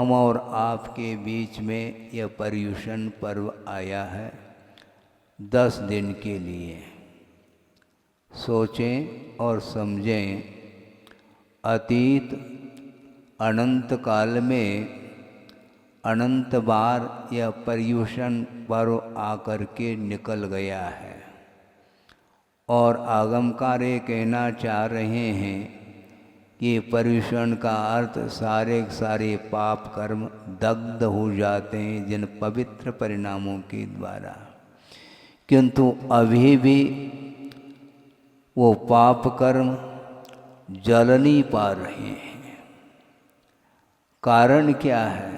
हम और आपके बीच में यह पर्युषण पर्व आया है 10 दिन के लिए। सोचें और समझें, अतीत अनंत काल में अनंत बार यह पर्युषण पर्व आकर के निकल गया है और आगमकार ये कहना चाह रहे हैं कि पर्युषण का अर्थ सारे सारे पाप कर्म दग्ध हो जाते हैं जिन पवित्र परिणामों के द्वारा, किंतु अभी भी वो पाप कर्म जल नहीं पा रहे हैं। कारण क्या है?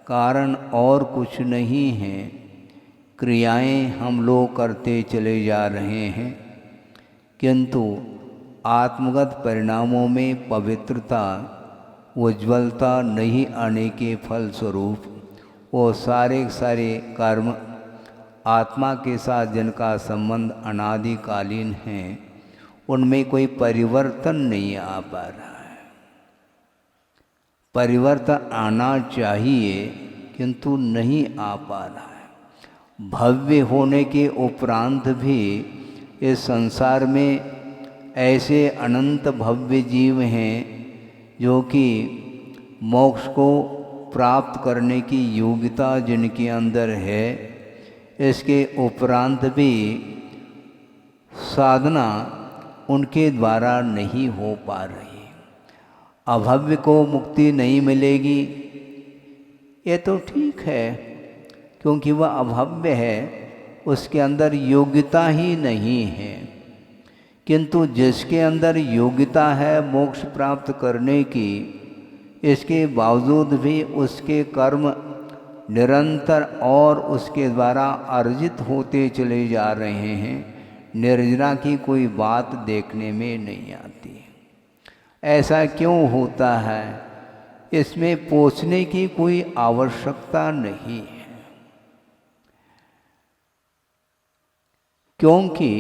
कारण और कुछ नहीं है, क्रियाएं हम लोग करते चले जा रहे हैं, किंतु आत्मगत परिणामों में पवित्रता उज्ज्वलता नहीं आने के फलस्वरूप वो सारे सारे कर्म आत्मा के साथ जिनका संबंध अनादिकालीन है उनमें कोई परिवर्तन नहीं आ पा रहा है। परिवर्तन आना चाहिए किंतु नहीं आ पा रहा है। भव्य होने के उपरांत भी इस संसार में ऐसे अनंत भव्य जीव हैं जो कि मोक्ष को प्राप्त करने की योग्यता जिनके अंदर है, इसके उपरांत भी साधना उनके द्वारा नहीं हो पा रही। अभव्य को मुक्ति नहीं मिलेगी ये तो ठीक है, क्योंकि वह अभव्य है, उसके अंदर योग्यता ही नहीं है। किंतु जिसके अंदर योग्यता है मोक्ष प्राप्त करने की, इसके बावजूद भी उसके कर्म निरंतर और उसके द्वारा अर्जित होते चले जा रहे हैं। निर्जना की कोई बात देखने में नहीं आती। ऐसा क्यों होता है? इसमें पूछने की कोई आवश्यकता नहीं है, क्योंकि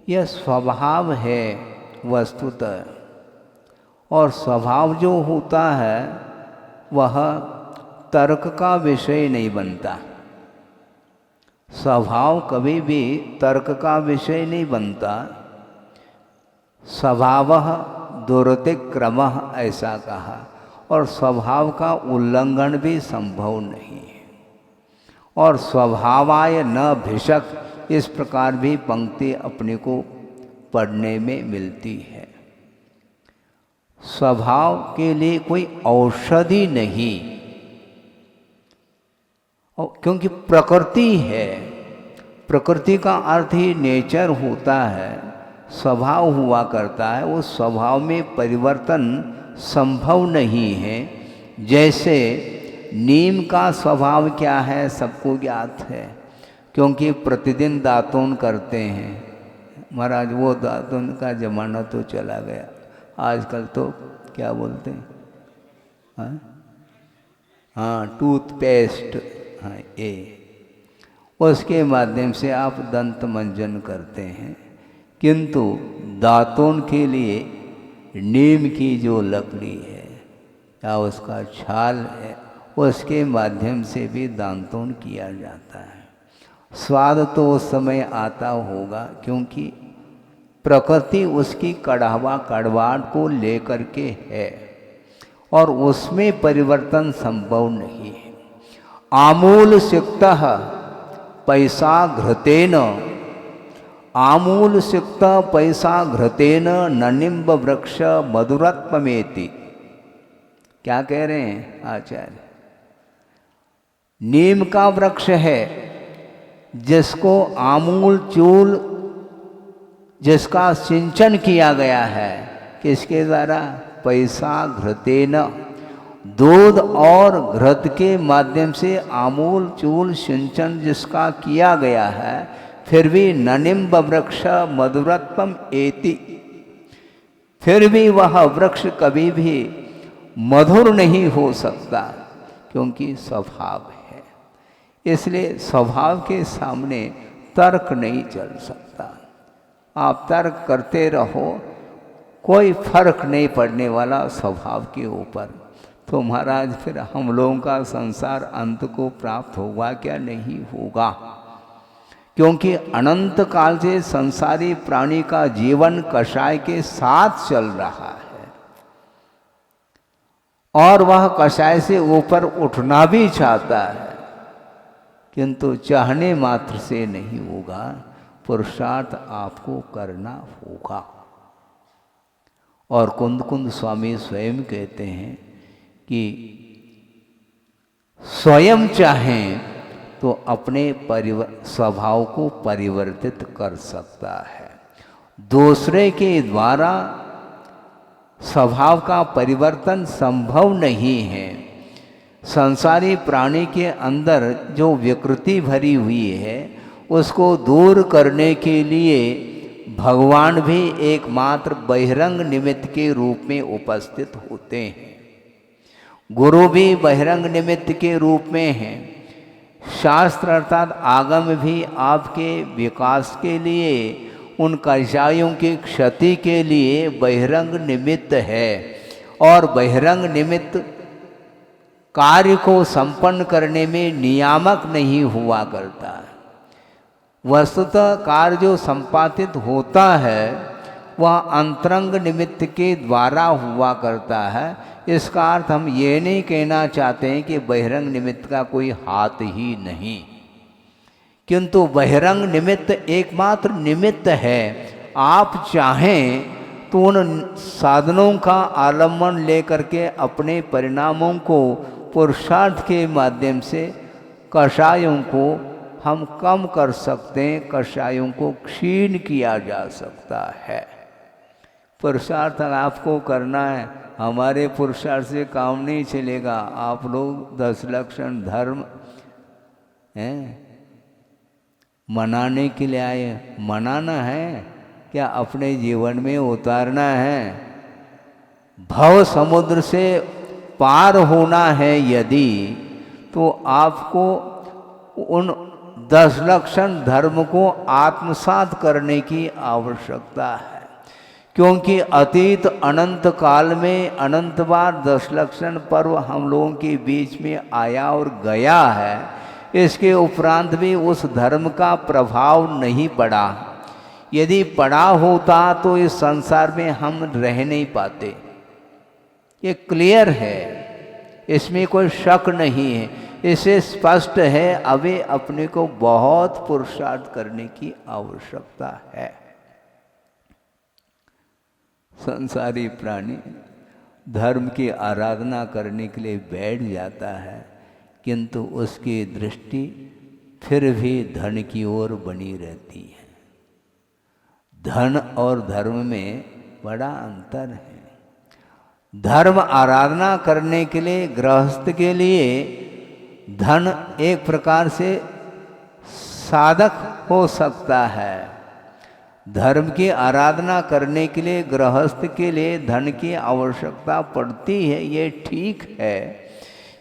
यह स्वभाव है वस्तुतः, और स्वभाव जो होता है वह तर्क का विषय नहीं बनता। स्वभाव कभी भी तर्क का विषय नहीं बनता। स्वभावः दुरतिक्रमः ऐसा कहा, और स्वभाव का उल्लंघन भी संभव नहीं है। और स्वभावाय न भिषक, इस प्रकार भी पंक्ति अपने को पढ़ने में मिलती है। स्वभाव के लिए कोई औषधि नहीं, क्योंकि प्रकृति है। प्रकृति का अर्थ ही नेचर होता है, स्वभाव हुआ करता है। उस स्वभाव में परिवर्तन संभव नहीं है। जैसे नीम का स्वभाव क्या है सबको ज्ञात है, क्योंकि प्रतिदिन दातून करते हैं। महाराज वो दातून का जमाना तो चला गया, आजकल तो क्या बोलते हैं, हाँ टूथपेस्ट, हाँ ये, उसके माध्यम से आप दंत मंजन करते हैं। किंतु दातून के लिए नीम की जो लकड़ी है या उसका छाल है, उसके माध्यम से भी दातून किया जाता है। स्वाद तो उस समय आता होगा, क्योंकि प्रकृति उसकी कड़वाहट को लेकर के है और उसमें परिवर्तन संभव नहीं है। आमूल सिक्तः पैसा घृतेन, आमूल सिक्त पैसा घृतेन ननिम्ब वृक्ष मधुरत्वमेति। क्या कह रहे हैं आचार्य? नीम का वृक्ष है जिसको आमूल चूल, जिसका सिंचन किया गया है, किसके द्वारा? पैसा घृतेन, दूध और घृत के माध्यम से आमूल चूल सिंचन जिसका किया गया है, फिर भी ननिम्ब वृक्ष मधुरत्वम एति, फिर भी वह वृक्ष कभी भी मधुर नहीं हो सकता, क्योंकि स्वभाव है। इसलिए स्वभाव के सामने तर्क नहीं चल सकता। आप तर्क करते रहो, कोई फर्क नहीं पड़ने वाला स्वभाव के ऊपर। तो महाराज फिर हम लोगों का संसार अंत को प्राप्त होगा क्या? नहीं होगा, क्योंकि अनंत काल से संसारी प्राणी का जीवन कषाय के साथ चल रहा है और वह कषाय से ऊपर उठना भी चाहता है, किंतु चाहने मात्र से नहीं होगा, पुरुषार्थ आपको करना होगा। और कुंद कुंद स्वामी स्वयं कहते हैं कि स्वयं चाहें तो अपने स्वभाव को परिवर्तित कर सकता है। दूसरे के द्वारा स्वभाव का परिवर्तन संभव नहीं है। संसारी प्राणी के अंदर जो विकृति भरी हुई है उसको दूर करने के लिए भगवान भी एकमात्र बहिरंग निमित्त के रूप में उपस्थित होते हैं। गुरु भी बहिरंग निमित्त के रूप में हैं। शास्त्र अर्थात आगम भी आपके विकास के लिए, उन कषायों की क्षति के लिए बहिरंग निमित्त है और बहिरंग निमित्त कार्य को संपन्न करने में नियामक नहीं हुआ करता है। वस्तुतः कार्य जो संपादित होता है वह अंतरंग निमित्त के द्वारा हुआ करता है। इसका अर्थ हम ये नहीं कहना चाहते हैं कि बहिरंग निमित्त का कोई हाथ ही नहीं, किंतु बहिरंग निमित्त एकमात्र निमित्त है। आप चाहें तो उन साधनों का आलम्बन लेकर के अपने परिणामों को पुरुषार्थ के माध्यम से कषायों को हम कम कर सकते हैं, कषायों को क्षीण किया जा सकता है। पुरुषार्थ आपको करना है, हमारे पुरुषार्थ से काम नहीं चलेगा। आप लोग 10 लक्षण धर्म हैं मनाने के लिए आए, मनाना है क्या? अपने जीवन में उतारना है। भव समुद्र से पार होना है यदि, तो आपको उन 10 लक्षण धर्म को आत्मसात करने की आवश्यकता है, क्योंकि अतीत अनंत काल में अनंत बार 10 लक्षण पर्व हम लोगों के बीच में आया और गया है। इसके उपरांत भी उस धर्म का प्रभाव नहीं पड़ा। यदि पड़ा होता तो इस संसार में हम रह नहीं पाते। ये क्लियर है, इसमें कोई शक नहीं है। इसे स्पष्ट है अभी अपने को बहुत पुरुषार्थ करने की आवश्यकता है। संसारी प्राणी धर्म की आराधना करने के लिए बैठ जाता है, किंतु उसकी दृष्टि फिर भी धन की ओर बनी रहती है। धन और धर्म में बड़ा अंतर है। धर्म आराधना करने के लिए गृहस्थ के लिए धन एक प्रकार से साधक हो सकता है। धर्म की आराधना करने के लिए गृहस्थ के लिए धन की आवश्यकता पड़ती है, ये ठीक है,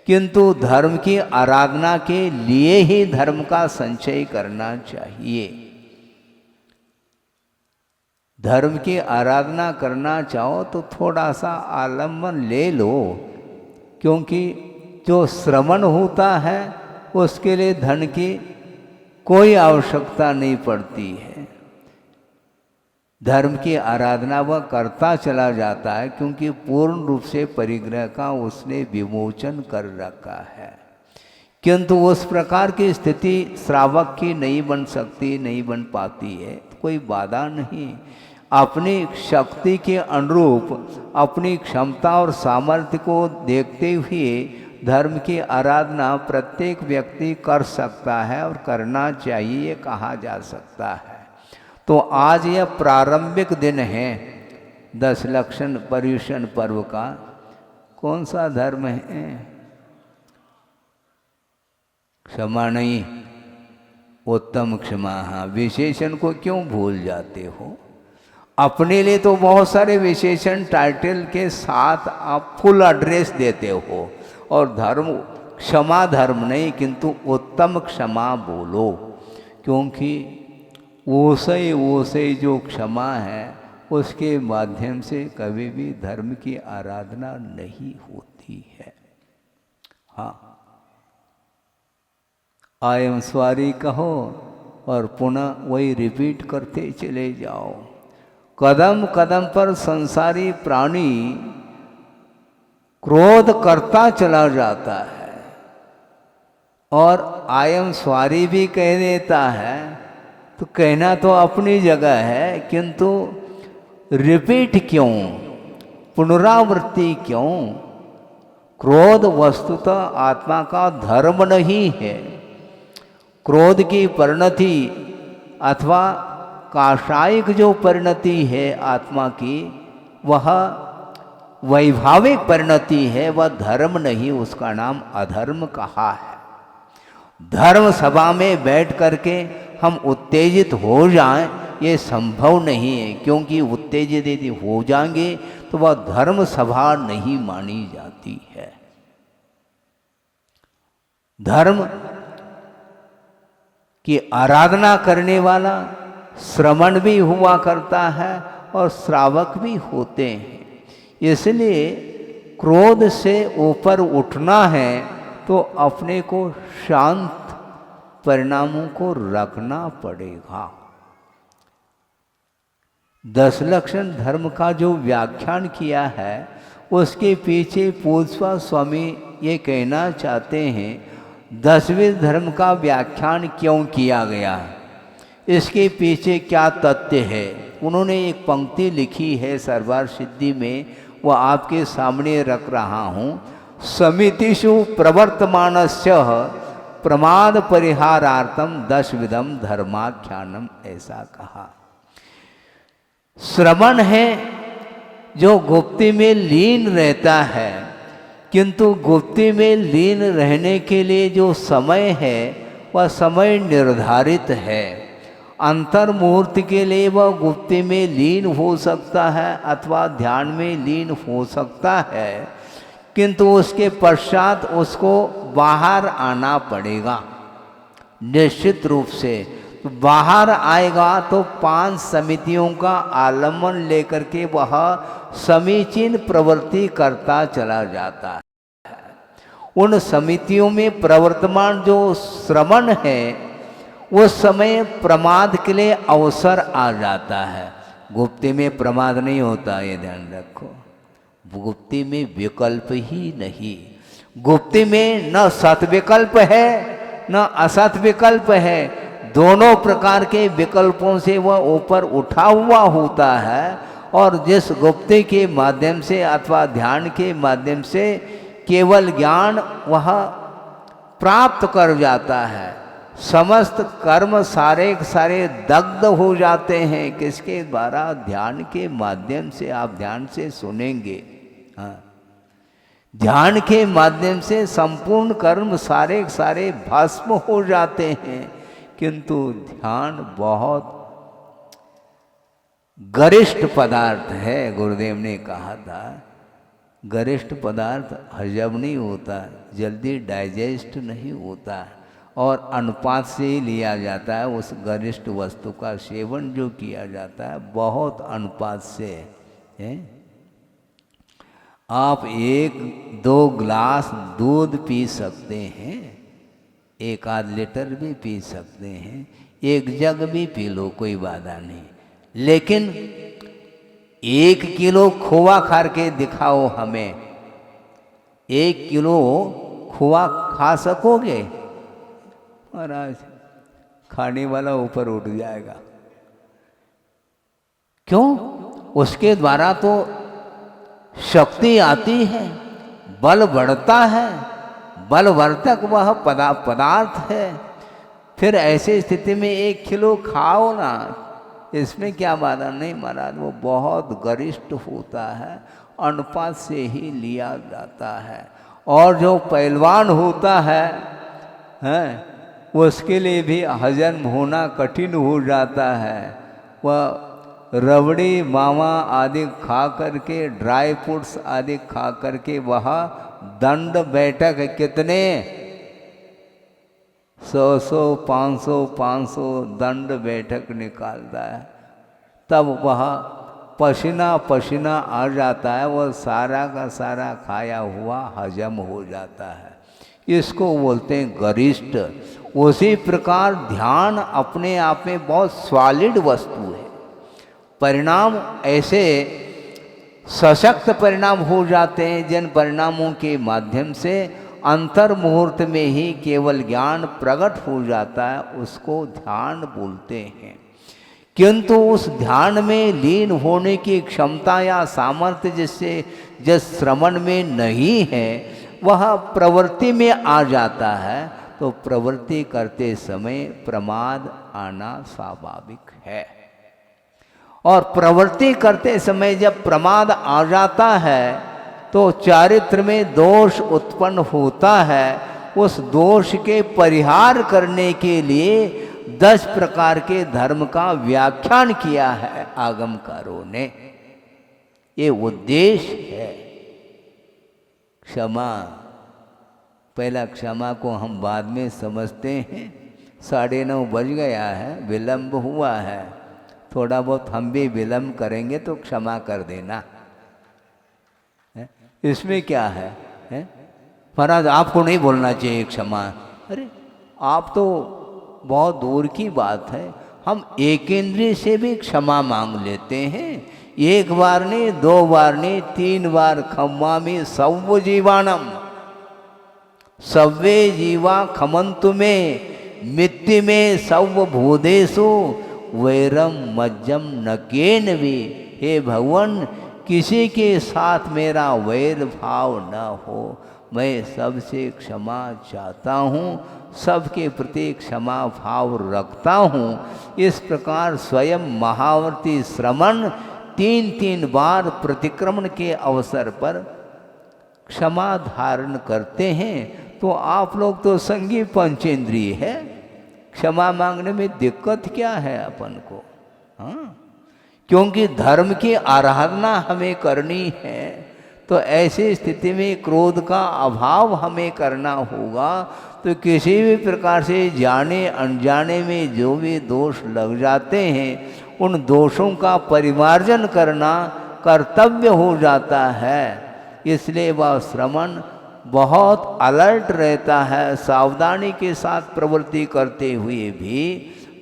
किंतु धर्म की आराधना के लिए ही धर्म का संचय करना चाहिए। धर्म की आराधना करना चाहो तो थोड़ा सा आलम्बन ले लो, क्योंकि जो श्रवण होता है उसके लिए धन की कोई आवश्यकता नहीं पड़ती है। धर्म की आराधना वह करता चला जाता है, क्योंकि पूर्ण रूप से परिग्रह का उसने विमोचन कर रखा है। किंतु उस प्रकार की स्थिति श्रावक की नहीं बन सकती, नहीं बन पाती है। कोई बाधा नहीं, अपनी शक्ति के अनुरूप अपनी क्षमता और सामर्थ्य को देखते हुए धर्म की आराधना प्रत्येक व्यक्ति कर सकता है और करना चाहिए, कहा जा सकता है। तो आज यह प्रारंभिक दिन है 10 लक्षण पर्युषण पर्व का। कौन सा धर्म है? क्षमा नहीं, उत्तम क्षमा। हाँ, विशेषण को क्यों भूल जाते हो? अपने लिए तो बहुत सारे विशेषण टाइटल के साथ आप फुल एड्रेस देते हो, और धर्म क्षमा धर्म नहीं, किंतु उत्तम क्षमा बोलो, क्योंकि ओसे जो क्षमा है उसके माध्यम से कभी भी धर्म की आराधना नहीं होती है। हाँ, आयम स्वारी कहो और पुनः वही रिपीट करते चले जाओ। कदम कदम पर संसारी प्राणी क्रोध करता चला जाता है और आयम स्वारी भी कह देता है, तो कहना तो अपनी जगह है, किंतु रिपीट क्यों, पुनरावृत्ति क्यों? क्रोध वस्तुतः आत्मा का धर्म नहीं है। क्रोध की परिणति अथवा काषायिक जो परिणति है आत्मा की, वह वैभाविक परिणति है, वह धर्म नहीं, उसका नाम अधर्म कहा है। धर्म सभा में बैठ करके हम उत्तेजित हो जाएं, ये संभव नहीं है, क्योंकि उत्तेजित यदि हो जाएंगे तो वह धर्म सभा नहीं मानी जाती है। धर्म की आराधना करने वाला श्रवण भी हुआ करता है और श्रावक भी होते हैं। इसलिए क्रोध से ऊपर उठना है तो अपने को शांत परिणामों को रखना पड़ेगा। 10 लक्षण धर्म का जो व्याख्यान किया है, उसके पीछे पूज्य स्वामी ये कहना चाहते हैं, 10वें धर्म का व्याख्यान क्यों किया गया है, इसके पीछे क्या तथ्य है। उन्होंने एक पंक्ति लिखी है सरदार सिद्धि में, वह आपके सामने रख रहा हूँ। समितिषु प्रवर्तमानस्य प्रमाद परिहारार्थम 10 विधम धर्माख्यानम, ऐसा कहा। श्रवण है जो गुप्ति में लीन रहता है, किंतु गुप्ति में लीन रहने के लिए जो समय है वह समय निर्धारित है। अंतर्मुहूर्त के लिए वह गुप्ति में लीन हो सकता है अथवा ध्यान में लीन हो सकता है, किंतु उसके पश्चात उसको बाहर आना पड़ेगा निश्चित रूप से। तो बाहर आएगा तो 5 समितियों का आलम्बन लेकर के वह समीचीन प्रवृत्ति करता चला जाता है। उन समितियों में प्रवर्तमान जो श्रवण है, उस समय प्रमाद के लिए अवसर आ जाता है। गुप्ति में प्रमाद नहीं होता, ये ध्यान रखो। गुप्ति में विकल्प ही नहीं। गुप्ति में न सत विकल्प है न असत विकल्प है, दोनों प्रकार के विकल्पों से वह ऊपर उठा हुआ होता है। और जिस गुप्ति के माध्यम से अथवा ध्यान के माध्यम से केवल ज्ञान वह प्राप्त कर जाता है, समस्त कर्म सारे सारे दग्ध हो जाते हैं। किसके द्वारा? ध्यान के माध्यम से। आप ध्यान से सुनेंगे, हाँ, ध्यान के माध्यम से संपूर्ण कर्म सारे सारे भस्म हो जाते हैं। किंतु ध्यान बहुत गरिष्ठ पदार्थ है। गुरुदेव ने कहा था गरिष्ठ पदार्थ हजम नहीं होता, जल्दी डाइजेस्ट नहीं होता, और अनुपात से ही लिया जाता है। उस गरिष्ठ वस्तु का सेवन जो किया जाता है बहुत अनुपात से है। आप 1-2 ग्लास दूध पी सकते हैं, 1-8 लीटर भी पी सकते हैं, 1 जग भी पी लो, कोई बाधा नहीं। लेकिन 1 किलो खोआ खा के दिखाओ हमें, 1 किलो खोआ खा सकोगे? महाराज खाने वाला ऊपर उठ जाएगा। क्यों? उसके द्वारा तो शक्ति आती है, बल बढ़ता है, बलवर्धक वह पदार्थ है। फिर ऐसी स्थिति में 1 किलो खाओ ना, इसमें क्या बाधा नहीं महाराज। वो बहुत गरिष्ठ होता है, अनुपात से ही लिया जाता है। और जो पहलवान होता है, उसके लिए भी हजम होना कठिन हो जाता है। वह रबड़ी मावा आदि खा करके, ड्राई फ्रूट्स आदि खा करके वह दंड बैठक कितने 100 500 दंड बैठक निकालता है, तब वह पसीना पसीना आ जाता है। वह सारा का सारा खाया हुआ हजम हो जाता है। इसको बोलते हैं गरिष्ठ। उसी प्रकार ध्यान अपने आप में बहुत सॉलिड वस्तु है। परिणाम ऐसे सशक्त परिणाम हो जाते हैं जिन परिणामों के माध्यम से अंतर मुहूर्त में ही केवल ज्ञान प्रकट हो जाता है, उसको ध्यान बोलते हैं। किंतु उस ध्यान में लीन होने की क्षमता या सामर्थ्य जिस श्रवण में नहीं है वह प्रवृत्ति में आ जाता है, तो प्रवृत्ति करते समय प्रमाद आना स्वाभाविक है। और प्रवृत्ति करते समय जब प्रमाद आ जाता है तो चारित्र में दोष उत्पन्न होता है। उस दोष के परिहार करने के लिए 10 प्रकार के धर्म का व्याख्यान किया है आगमकारों ने। ये उद्देश्य है। क्षमा, पहला क्षमा को हम बाद में समझते हैं। 9:30 बज गया है, विलंब हुआ है, थोड़ा बहुत हम भी विलंब करेंगे तो क्षमा कर देना। इसमें क्या है? महाराज आपको नहीं बोलना चाहिए क्षमा। अरे आप तो बहुत दूर की बात है, हम एक इंद्रिय से भी क्षमा मांग लेते हैं। 1 बार नहीं, 2 बार नहीं, 3 बार। खम्मामि सव्व जीवाणम, सव्वे जीवा खमंतु में मित्ति में सव्व भूदेषु वैरम मज्जम नकेन भी। हे भगवान, किसी के साथ मेरा वैर भाव न हो, मैं सबसे क्षमा चाहता हूँ, सबके प्रति क्षमा भाव रखता हूँ। इस प्रकार स्वयं महावर्ती श्रमण 3-3 बार प्रतिक्रमण के अवसर पर क्षमा धारण करते हैं। तो आप लोग तो संगी पंचेंद्रिय है, क्षमा मांगने में दिक्कत क्या है अपन को? हाँ, क्योंकि धर्म की आराधना हमें करनी है, तो ऐसी स्थिति में क्रोध का अभाव हमें करना होगा। तो किसी भी प्रकार से जाने अनजाने में जो भी दोष लग जाते हैं, उन दोषों का परिमार्जन करना कर्तव्य हो जाता है। इसलिए वह श्रवण बहुत अलर्ट रहता है, सावधानी के साथ प्रवृत्ति करते हुए भी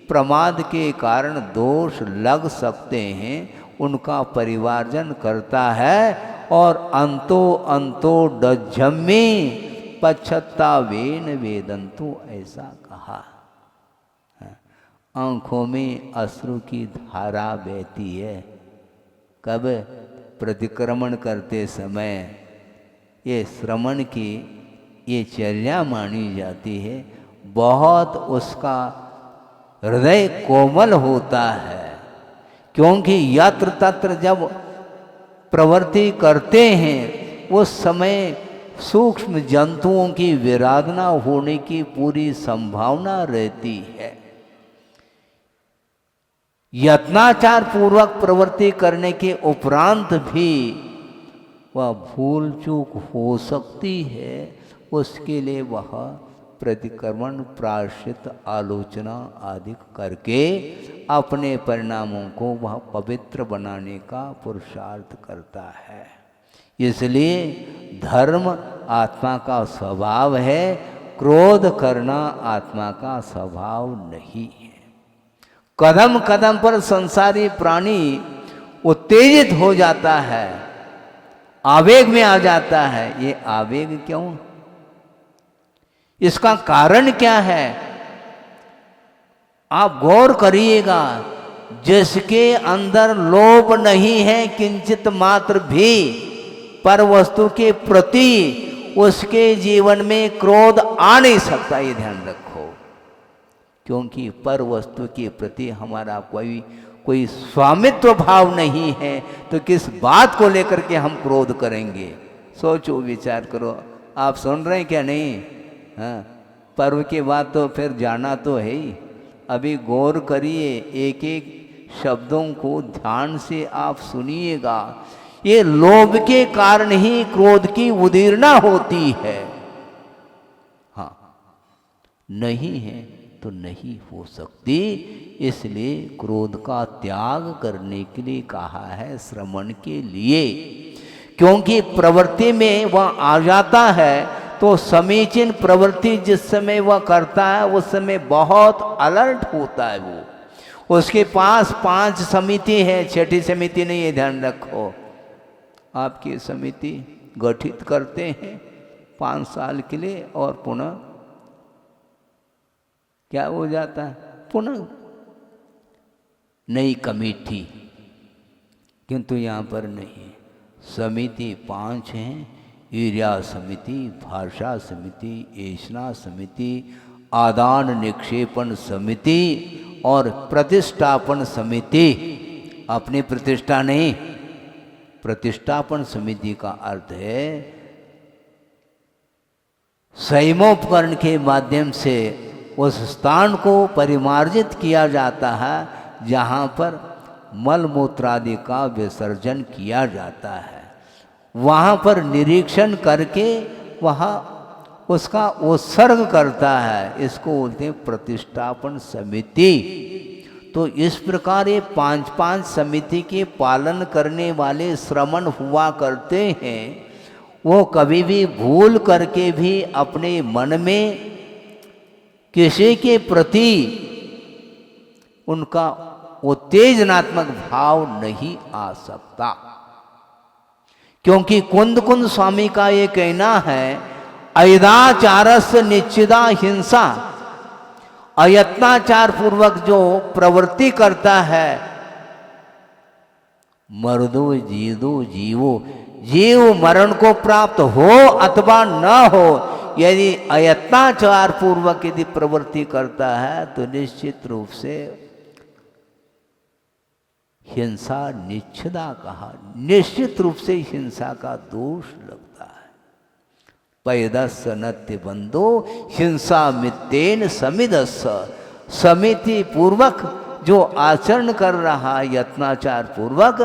प्रमाद के कारण दोष लग सकते हैं, उनका परिवार्जन करता है। और अंतो डज्झम्मी पश्चत्तावेन वेदन्तु, ऐसा कहा। आँखों में अश्रु की धारा बहती है। कब? प्रतिक्रमण करते समय। ये श्रवण की ये चर्या मानी जाती है। बहुत उसका हृदय कोमल होता है, क्योंकि यत्र तत्र जब प्रवृत्ति करते हैं उस समय सूक्ष्म जंतुओं की विराधना होने की पूरी संभावना रहती है। यत्नाचार पूर्वक प्रवृत्ति करने के उपरांत भी वह भूल चूक हो सकती है। उसके लिए वह प्रतिक्रमण, प्रायश्चित, आलोचना आदि करके अपने परिणामों को वह पवित्र बनाने का पुरुषार्थ करता है। इसलिए धर्म आत्मा का स्वभाव है, क्रोध करना आत्मा का स्वभाव नहीं है। कदम कदम पर संसारी प्राणी उत्तेजित हो जाता है, आवेग में आ जाता है। ये आवेग क्यों? इसका कारण क्या है? आप गौर करिएगा। जिसके अंदर लोभ नहीं है किंचित मात्र भी पर वस्तु के प्रति, उसके जीवन में क्रोध आ नहीं सकता। ये ध्यान रखो, क्योंकि पर वस्तु के प्रति हमारा कोई स्वामित्व भाव नहीं है, तो किस बात को लेकर के हम क्रोध करेंगे? सोचो, विचार करो। आप सुन रहे हैं क्या? नहीं? हाँ, पर्व के बाद तो फिर जाना तो है ही। अभी गौर करिए, एक एक शब्दों को ध्यान से आप सुनिएगा। ये लोभ के कारण ही क्रोध की उदीरना होती है। हाँ, नहीं है तो नहीं हो सकती। इसलिए क्रोध का त्याग करने के लिए कहा है श्रवण के लिए, क्योंकि प्रवृत्ति में वह आ जाता है तो समीचीन प्रवृत्ति जिस समय वह करता है उस समय बहुत अलर्ट होता है वो। उसके पास 5 समिति है, 6ठी समिति नहीं है, ध्यान रखो। आपकी समिति गठित करते हैं 5 साल के लिए और पुनः क्या हो जाता है, पुनः नई कमेटी। किंतु यहाँ पर नहीं, समिति 5 हैं, ईर्या समिति, भाषा समिति, ऐशना समिति, आदान निक्षेपण समिति और प्रतिष्ठापन समिति। अपनी प्रतिष्ठा नहीं, प्रतिष्ठापन समिति का अर्थ है संयमोपकरण के माध्यम से उस स्थान को परिमार्जित किया जाता है जहाँ पर मलमूत्रादि का विसर्जन किया जाता है। वहाँ पर निरीक्षण करके वहाँ उसका उत्सर्ग करता है, इसको बोलते हैं प्रतिष्ठापन समिति। तो इस प्रकार ये 5 समिति के पालन करने वाले श्रमण हुआ करते हैं। वो कभी भी भूल करके भी अपने मन में किसी के प्रति उनका उत्तेजनात्मक भाव नहीं आ सकता, क्योंकि कुंद स्वामी का ये कहना है अयदाचारस्य निश्चिदा हिंसा। अयत्नाचार पूर्वक जो प्रवृत्ति करता है, मर्दो जीदो जीवो, जीव मरण को प्राप्त हो अथवा न हो, यदि अयत्नाचार पूर्वक यदि प्रवृत्ति करता है तो निश्चित रूप से हिंसा निच्छदा कहा, निश्चित रूप से हिंसा का दोष लगता है। पैदस्य नत्य बंधो हिंसा मित्तेन समिदस्य। समिति पूर्वक जो आचरण कर रहा है यत्नाचार पूर्वक,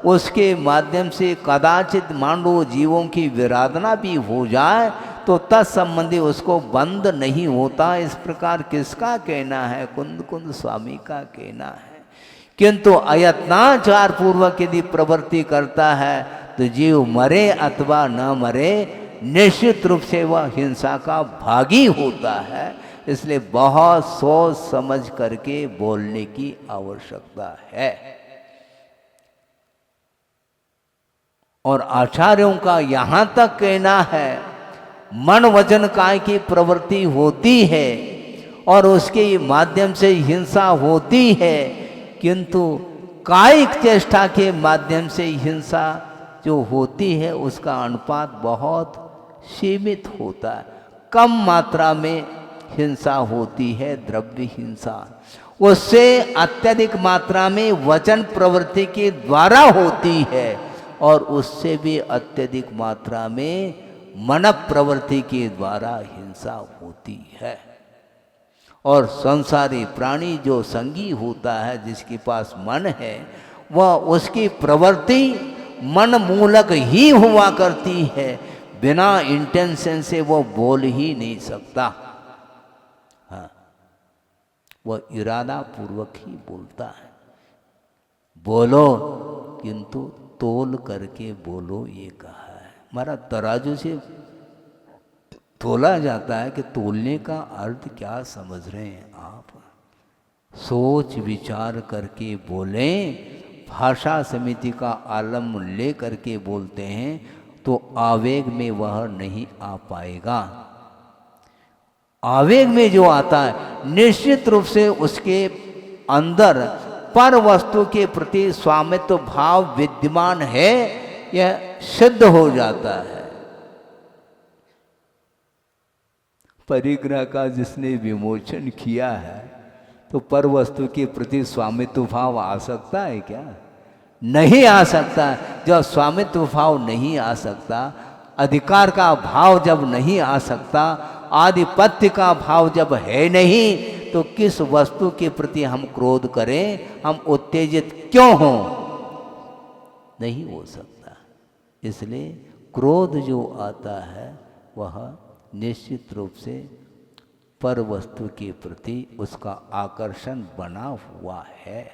उसके माध्यम से कदाचित मांडो जीवों की विराधना भी हो जाए तो तत्संबंधी उसको बंद नहीं होता। इस प्रकार किसका कहना है? कुंद स्वामी का कहना है। किंतु अयत्नाचार पूर्वक यदि प्रवृत्ति करता है तो जीव मरे अथवा न मरे, निश्चित रूप से वह हिंसा का भागी होता है। इसलिए बहुत सोच समझ करके बोलने की आवश्यकता है। और आचार्यों का यहाँ तक कहना है मन वचन काय की प्रवृत्ति होती है और उसके माध्यम से हिंसा होती है, किंतु कायिक चेष्टा के माध्यम से हिंसा जो होती है उसका अनुपात बहुत सीमित होता है। कम मात्रा में हिंसा होती है, द्रव्य हिंसा। उससे अत्यधिक मात्रा में वचन प्रवृत्ति के द्वारा होती है और उससे भी अत्यधिक मात्रा में मन प्रवृत्ति के द्वारा हिंसा होती है। और संसारी प्राणी जो संगी होता है, जिसके पास मन है, वह उसकी प्रवृत्ति मन मूलक ही हुआ करती है, बिना इंटेंशन से वो बोल ही नहीं सकता। हाँ, वह इरादा पूर्वक ही बोलता है। बोलो किंतु तोल करके बोलो, ये कहा है। हमारा तराजू से तोला जाता है कि तोलने का अर्थ क्या समझ रहे हैं आप? सोच विचार करके बोलें। भाषा समिति का आलम ले करके बोलते हैं तो आवेग में वह नहीं आ पाएगा। आवेग में जो आता है निश्चित रूप से उसके अंदर पर वस्तु के प्रति स्वामित्व भाव विद्यमान है, यह सिद्ध हो जाता है। परिग्रह का जिसने विमोचन किया है तो पर वस्तु के प्रति स्वामित्व भाव आ सकता है क्या? नहीं आ सकता। जब स्वामित्व भाव नहीं आ सकता, अधिकार का भाव जब नहीं आ सकता, आधिपत्य का भाव जब है नहीं, तो किस वस्तु के प्रति हम क्रोध करें, हम उत्तेजित क्यों हों? नहीं हो सकता। इसलिए क्रोध जो आता है वह निश्चित रूप से पर वस्तु के प्रति उसका आकर्षण बना हुआ है।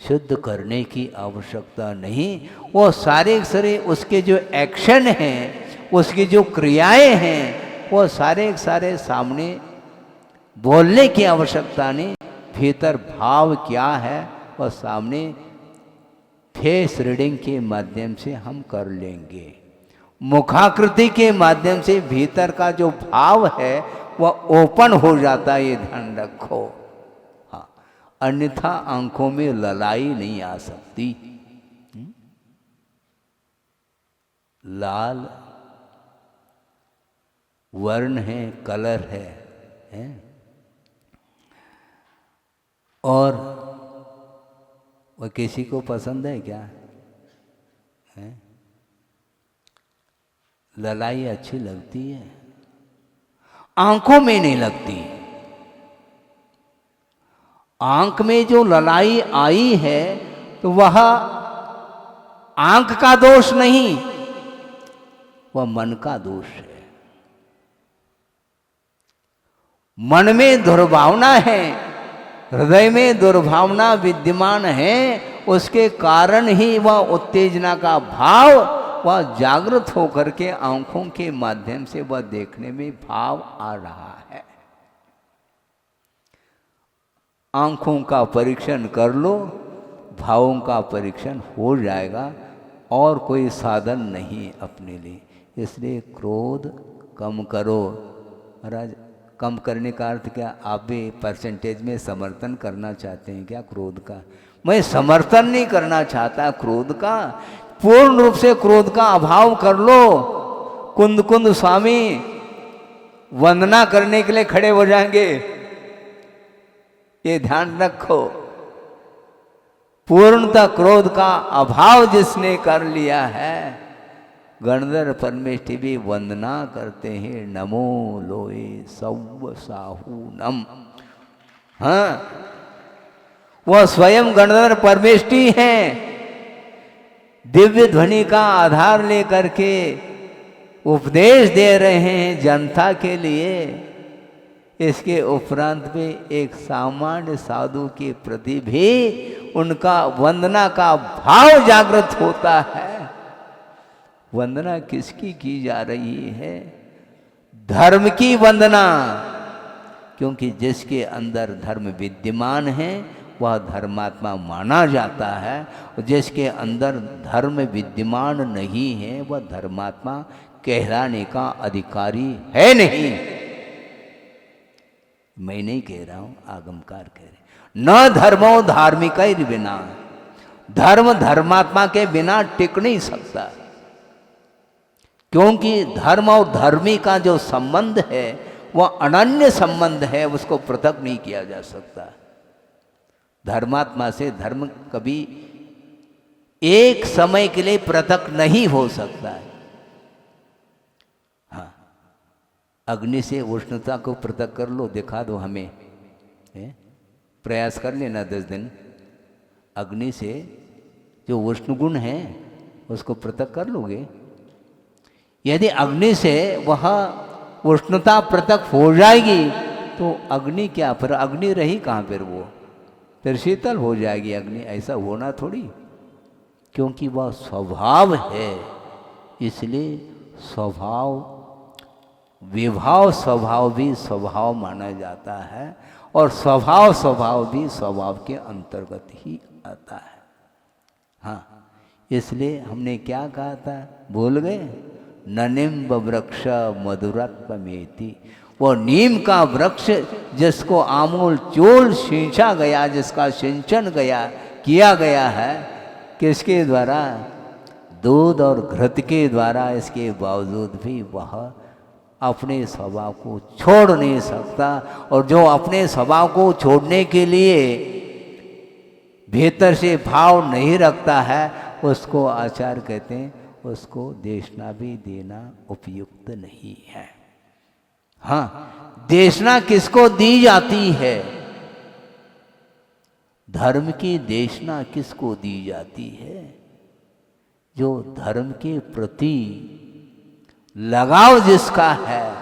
शुद्ध करने की आवश्यकता नहीं। वो सारे उसके जो एक्शन हैं उसकी जो क्रियाएं हैं वो सारे सारे सामने बोलने की आवश्यकता नहीं, भीतर भाव क्या है वह सामने फेस रीडिंग के माध्यम से हम कर लेंगे। मुखाकृति के माध्यम से भीतर का जो भाव है वह ओपन हो जाता है, ये ध्यान रखो। हाँ, अन्यथा आंखों में ललाई नहीं आ सकती। लाल वर्ण है, कलर है? और वह किसी को पसंद है क्या? है? ललाई अच्छी लगती है, आंखों में नहीं लगती। आंख में जो ललाई आई है तो वह आंख का दोष नहीं, वह मन का दोष है। मन में दुर्भावना है, हृदय में दुर्भावना विद्यमान है, उसके कारण ही वह उत्तेजना का भाव वह जागृत होकर के आंखों के माध्यम से वह देखने में भाव आ रहा है। आंखों का परीक्षण कर लो, भावों का परीक्षण हो जाएगा, और कोई साधन नहीं अपने लिए। इसलिए क्रोध कम करो। महाराज, कम करने का अर्थ क्या? आप भी परसेंटेज में समर्थन करना चाहते हैं क्या क्रोध का? मैं समर्थन नहीं करना चाहता क्रोध का, पूर्ण रूप से क्रोध का अभाव कर लो। कुंद कुंद स्वामी वंदना करने के लिए खड़े हो जाएंगे, ये ध्यान रखो। पूर्णतः क्रोध का अभाव जिसने कर लिया है, गणधर परमेष्टि भी वंदना करते हैं, नमो लोए सौ साहू नम। हाँ, वह स्वयं गणधर परमेष्टि हैं, दिव्य ध्वनि का आधार लेकर के उपदेश दे रहे हैं जनता के लिए। इसके उपरांत में एक सामान्य साधु के प्रति भी उनका वंदना का भाव जागृत होता है। वंदना किसकी की जा रही है? धर्म की वंदना, क्योंकि जिसके अंदर धर्म विद्यमान है वह धर्मात्मा माना जाता है, और जिसके अंदर धर्म विद्यमान नहीं है वह धर्मात्मा कहलाने का अधिकारी है नहीं। मैं नहीं कह रहा हूं, आगमकार कह रहे। न धर्मो धार्मिक बिना, धर्म धर्मात्मा के बिना टिक नहीं सकता, क्योंकि धर्म और धर्मी का जो संबंध है वह अनन्य संबंध है, उसको पृथक नहीं किया जा सकता। धर्मात्मा से धर्म कभी एक समय के लिए पृथक नहीं हो सकता है। हाँ, अग्नि से उष्णता को पृथक कर लो, दिखा दो हमें, प्रयास कर लेना 10 दिन। अग्नि से जो उष्ण गुण है उसको पृथक कर लोगे। यदि अग्नि से वह उष्णता पृथक हो जाएगी तो अग्नि क्या, फिर अग्नि रही कहाँ? फिर शीतल हो जाएगी अग्नि। ऐसा होना थोड़ी, क्योंकि वह स्वभाव है। इसलिए स्वभाव, विभाव स्वभाव भी स्वभाव माना जाता है, और स्वभाव भी स्वभाव के अंतर्गत ही आता है। हाँ, इसलिए हमने क्या कहा था, भूल गए? ननिम्ब वृक्ष मधुरत्वमेति, वो नीम का वृक्ष जिसको आमूल चूल सींचा गया, जिसका सिंचन किया गया है, किसके द्वारा? दूध और घृत के द्वारा। इसके बावजूद भी वह अपने स्वभाव को छोड़ नहीं सकता, और जो अपने स्वभाव को छोड़ने के लिए भीतर से भाव नहीं रखता है उसको आचार्य कहते हैं उसको देशना भी देना उपयुक्त नहीं है। हाँ, देशना किसको दी जाती है? धर्म की देशना किसको दी जाती है? जो धर्म के प्रति लगाव जिसका है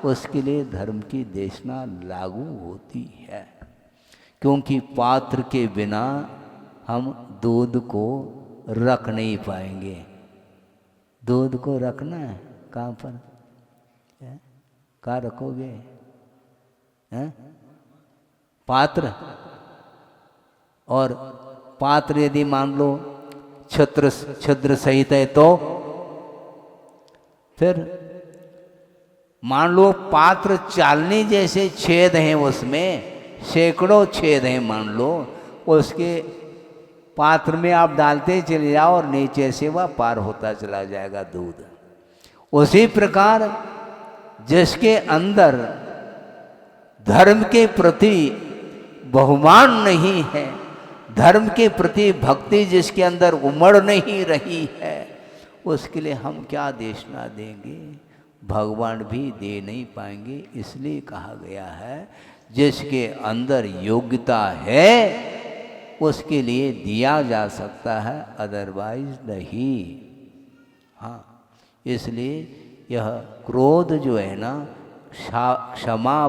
उसके लिए धर्म की देशना लागू होती है। क्योंकि पात्र के बिना हम दूध को रख नहीं पाएंगे। दूध को रखना है कहाँ पर? कहाँ रखोगे? हैं? पात्र। और पात्र यदि मान लो छिद्र सहित है तो फिर मान लो पात्र चालनी जैसे छेद हैं, उसमें सैकड़ों छेद हैं मान लो, उसके पात्र में आप डालते चले जाओ और नीचे से वह पार होता चला जाएगा दूध। उसी प्रकार जिसके अंदर धर्म के प्रति बहुमान नहीं है, धर्म के प्रति भक्ति जिसके अंदर उमड़ नहीं रही है, उसके लिए हम क्या देशना देंगे? भगवान भी दे नहीं पाएंगे। इसलिए कहा गया है जिसके अंदर योग्यता है उसके लिए दिया जा सकता है, अदरवाइज नहीं। हाँ, इसलिए यह क्रोध जो है ना, क्षमा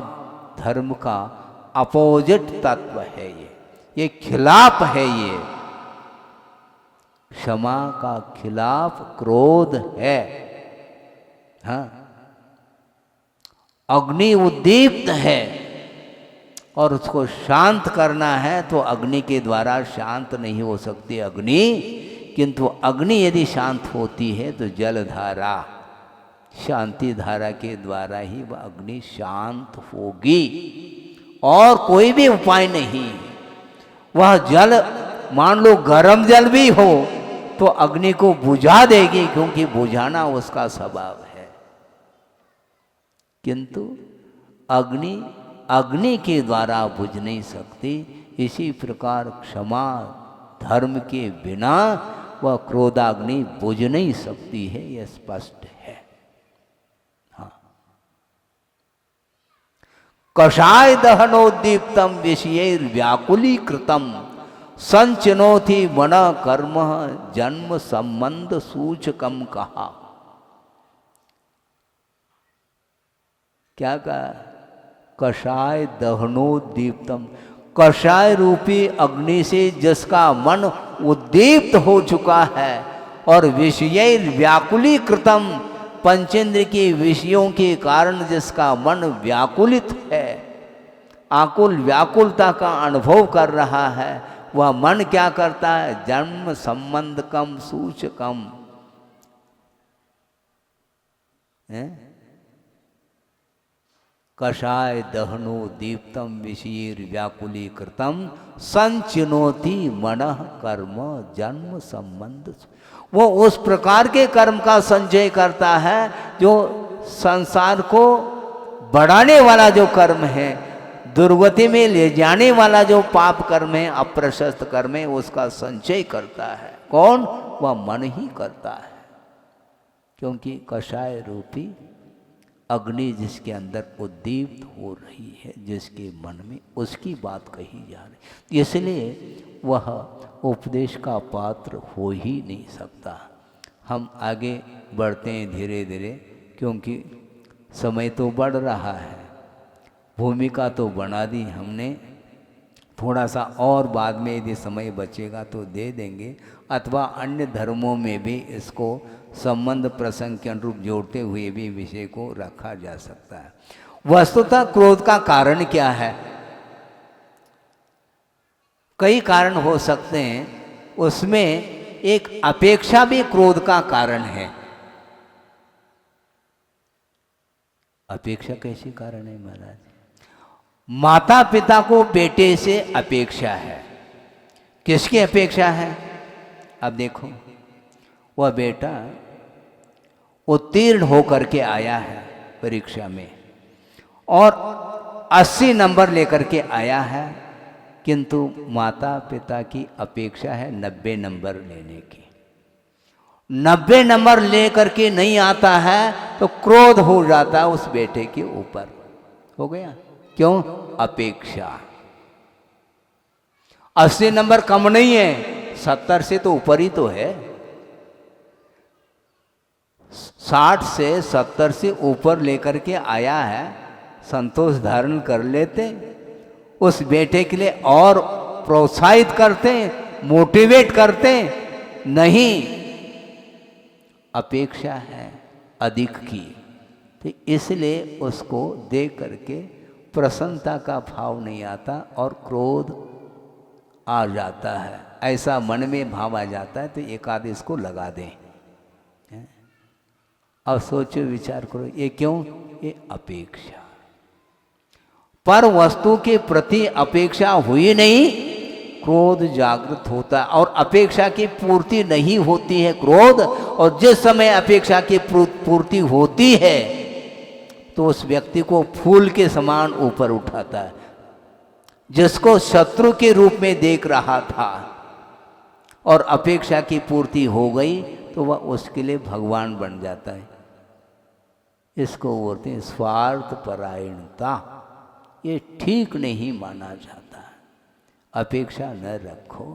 धर्म का अपोजिट तत्व है। ये खिलाफ है। ये क्षमा का खिलाफ क्रोध है। हाँ, अग्नि उद्दीप्त है और उसको शांत करना है तो अग्नि के द्वारा शांत नहीं हो सकती अग्नि, किंतु अग्नि यदि शांत होती है तो जलधारा, शांति धारा के द्वारा ही वह अग्नि शांत होगी, और कोई भी उपाय नहीं। वह जल मान लो गर्म जल भी हो तो अग्नि को बुझा देगी, क्योंकि बुझाना उसका स्वभाव है। किंतु अग्नि के द्वारा बुझ नहीं सकती। इसी प्रकार क्षमा धर्म के बिना वह क्रोधाग्नि बुझ नहीं सकती है, यह स्पष्ट है। हाँ, कषाय दहनोद्दीप्तम विषयैर्व्याकुलीकृतम संचिनोति मन कर्म जन्म संबंध सूचकम कहा। क्या कहा? कषाय दहनोद्दीप्तम, कषाय रूपी अग्नि से जिसका मन उद्दीप्त हो चुका है और विषयैर्व्याकुलीकृतम, पंचेंद्र के विषयों के कारण जिसका मन व्याकुलित है, आकुल व्याकुलता का अनुभव कर रहा है, वह मन क्या करता है? जन्म संबंध कम सूचकम, कषाय दहनो दीप्तम विषयीर व्याकुलीकृतम संचिनोति मनः कर्म जन्म संबंध। वो उस प्रकार के कर्म का संचय करता है जो संसार को बढ़ाने वाला जो कर्म है, दुर्गति में ले जाने वाला जो पाप कर्म है, अप्रशस्त कर्म है, उसका संचय करता है। कौन? वह मन ही करता है, क्योंकि कषाय रूपी अग्नि जिसके अंदर उद्दीप्त हो रही है, जिसके मन में, उसकी बात कही जा रही, इसलिए वह उपदेश का पात्र हो ही नहीं सकता। हम आगे बढ़ते हैं धीरे धीरे, क्योंकि समय तो बढ़ रहा है, भूमिका तो बना दी हमने, थोड़ा सा और बाद में यदि समय बचेगा तो दे देंगे, अथवा अन्य धर्मों में भी इसको संबंध प्रसंग के अनुरूप जोड़ते हुए भी विषय को रखा जा सकता है। वस्तुतः क्रोध का कारण क्या है? कई कारण हो सकते हैं, उसमें एक अपेक्षा भी क्रोध का कारण है। अपेक्षा कैसी कारण है महाराज? माता पिता को बेटे से अपेक्षा है। किसकी अपेक्षा है? अब देखो, वह बेटा उत्तीर्ण होकर के आया है परीक्षा में और 80 नंबर लेकर के आया है, किंतु माता पिता की अपेक्षा है 90 नंबर लेने की। 90 नंबर लेकर के नहीं आता है तो क्रोध हो जाता है उस बेटे के ऊपर। हो गया? क्यों? अपेक्षा। 80 नंबर कम नहीं है, 70 से तो ऊपर ही तो है। 60 से 70 से ऊपर लेकर के आया है, संतोष धारण कर लेते, उस बेटे के लिए और प्रोत्साहित करते, मोटिवेट करते। नहीं, अपेक्षा है अधिक की, तो इसलिए उसको देख करके प्रसन्नता का भाव नहीं आता और क्रोध आ जाता है। ऐसा मन में भाव आ जाता है तो एक आध इसको लगा दें। अब सोचो विचार करो, ये क्यों? ये अपेक्षा, पर वस्तु के प्रति अपेक्षा हुई नहीं, क्रोध जागृत होता है और अपेक्षा की पूर्ति नहीं होती है क्रोध। और जिस समय अपेक्षा की पूर्ति होती है तो उस व्यक्ति को फूल के समान ऊपर उठाता है। जिसको शत्रु के रूप में देख रहा था और अपेक्षा की पूर्ति हो गई तो वह उसके लिए भगवान बन जाता है। इसको बोलते हैं स्वार्थ परायणता। ये ठीक नहीं माना जाता। अपेक्षा न रखो।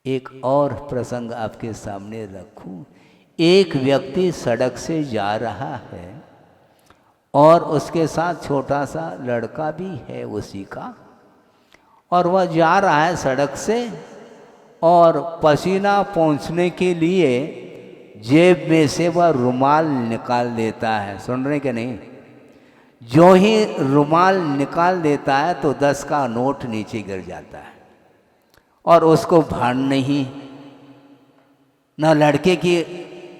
एक और प्रसंग आपके सामने रखूं। एक व्यक्ति सड़क से जा रहा है और उसके साथ छोटा सा लड़का भी है उसी का, और वह जा रहा है सड़क से और पसीना पोंछने के लिए जेब में से वह रुमाल निकाल देता है। सुन रहे कि नहीं? जो ही रुमाल निकाल देता है तो 10 का नोट नीचे गिर जाता है और उसको भान नहीं, न लड़के की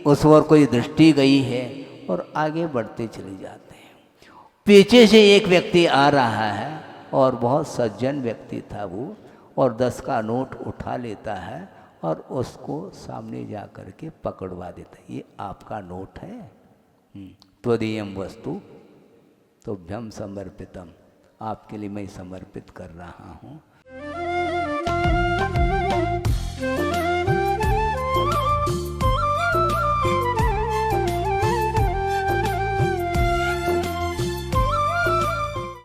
उस ओर कोई दृष्टि गई है और आगे बढ़ते चले जाते हैं। पीछे से एक व्यक्ति आ रहा है और बहुत सज्जन व्यक्ति था वो, और 10 का नोट उठा लेता है और उसको सामने जा कर के पकड़वा देता है। ये आपका नोट है, त्वदीयम वस्तु तुभ्यम समर्पितम, आपके लिए मैं समर्पित कर रहा हूँ।